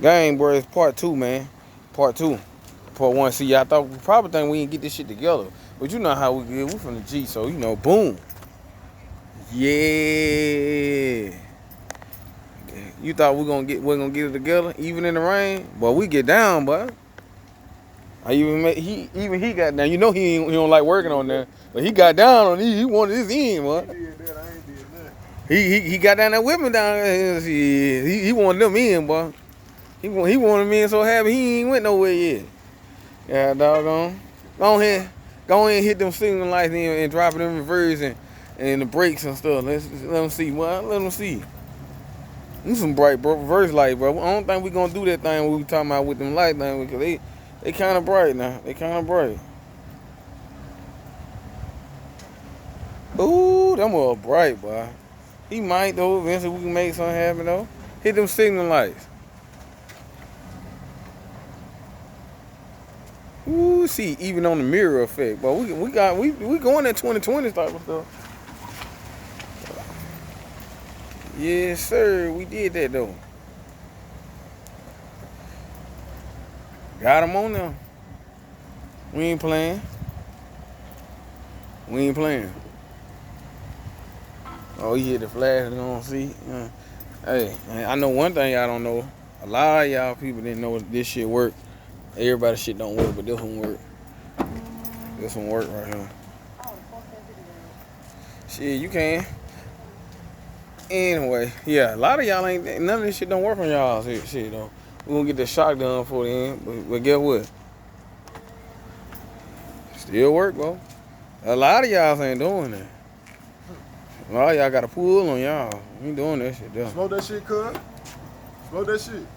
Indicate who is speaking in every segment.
Speaker 1: Gang, bro, it's part two, man. Part two. Part one. See, I thought we probably think we didn't get this shit together. But you know how we get. We from the G, so you know, boom. Yeah. You thought we're gonna get it together, even in the rain? But we get down, but I even he got down. You know he don't like working on that, but he got down on he wanted his end, boy.
Speaker 2: He did that. I ain't did nothing.
Speaker 1: He got down there with me down there. He wanted them in, boy. He wanted me in so happy he ain't went nowhere yet. Yeah, doggone. Go ahead and hit them signal lights and drop it in reverse and the brakes and stuff. Let them see, boy. Let them see. These some bright reverse light, bro. I don't think we gonna do that thing we talking about with them light thing because they kind of bright now. They kind of bright. Ooh, them all bright, boy. He might though. Eventually we can make something happen though. Hit them signal lights. Ooh, see, even on the mirror effect, but we going at 2020 type of stuff. Yes, sir. We did that though. Got him on there. We ain't playing. We ain't playing. Oh, he hit the flash. You don't see. Hey, I know one thing y'all don't know. A lot of y'all people didn't know this shit work. Everybody's shit don't work, but this one work. This one work right here. Shit, you can. Anyway, yeah, a lot of y'all ain't. None of this shit don't work on y'all shit though. We gonna get the shock done for the end, but guess what? Still work, bro. A lot of y'all ain't doing that. A lot of y'all got a pull on y'all. We ain't doing that shit though.
Speaker 2: Smoke that shit, cuz. Smoke that shit.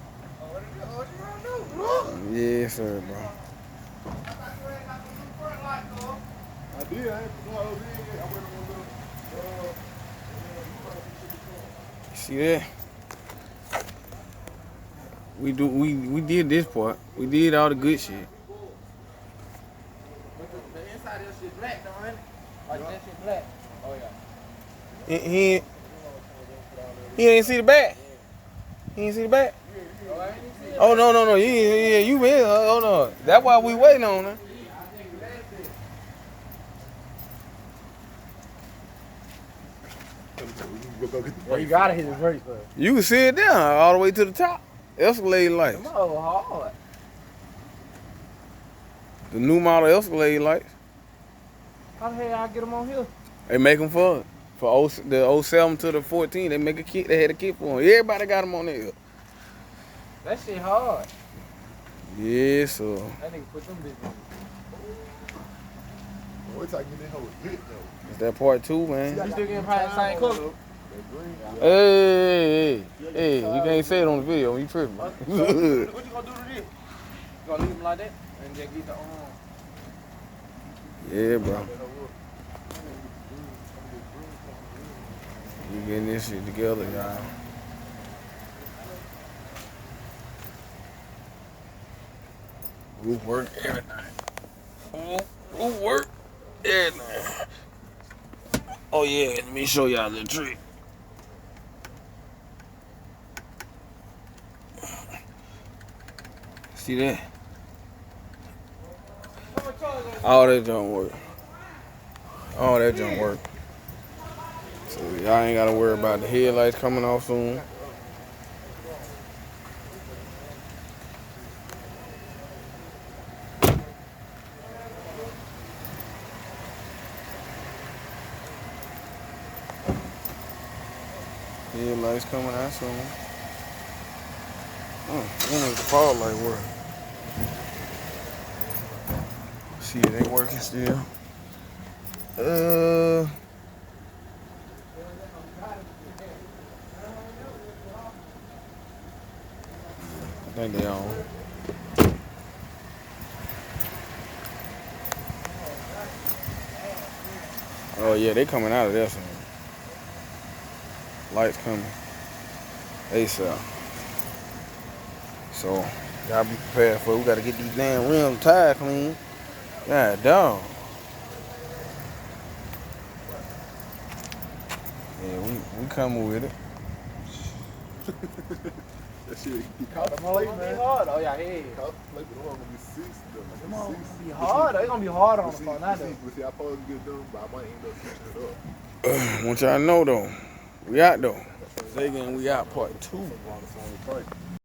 Speaker 1: Yes, sir, bro.
Speaker 2: I did. I ain't put all those in yet. I went on the
Speaker 1: See that? We did this part. We did all the good shit.
Speaker 3: The inside of this shit black, though, ain't it? Like that shit black. Oh yeah.
Speaker 1: He ain't see the back. He ain't see the back. Oh no. Yeah, you been. Hold on. That's why we waiting on her.
Speaker 3: Well, you gotta hit the brakes first.
Speaker 1: You can see it down all the way to the top. Escalade lights.
Speaker 3: Them hoes hard.
Speaker 1: The new model Escalade lights.
Speaker 3: How the hell I get them on here?
Speaker 1: They make them for the 07 to the 14. They make a kit. They had a kit for them. Everybody got them on there.
Speaker 3: That shit hard.
Speaker 1: Yes, sir.
Speaker 3: That nigga put them bitches on.
Speaker 2: Boy, it's like getting that hoe lit, though.
Speaker 1: It's that part two, man.
Speaker 3: You still getting probably the same color?
Speaker 1: Hey, you can't say it on the video. You tripping.
Speaker 3: What you gonna do to this? You gonna leave them like that? And just get the
Speaker 1: Yeah, bro. You getting this shit together, y'all. Roof work, everything. Roof work, everything. Oh yeah, let me show y'all the trick. See that? All that don't work. All that don't work. So y'all ain't gotta worry about the headlights coming off soon. Headlights coming out soon. When is the fog light work? See, it ain't working still. I think they on. Oh yeah, they coming out of there soon. Lights coming. ASAP. So, gotta be prepared for it. We gotta get these damn rims tire clean. God dog. Yeah, we coming with it.
Speaker 2: That shit, he caught the
Speaker 3: Them
Speaker 2: plate,
Speaker 3: hoes gonna
Speaker 2: man.
Speaker 3: be hard. Oh yeah, hey.
Speaker 2: Caught the plate, but them hoes gonna be 6 though.
Speaker 3: Them hoes
Speaker 2: Six.
Speaker 3: gonna be hard. They gonna be hard on the phone now though.
Speaker 2: But see, I supposed to get done, but I might end up switching it up.
Speaker 1: Want y'all to know though, we out though. Zayga and we out part 2.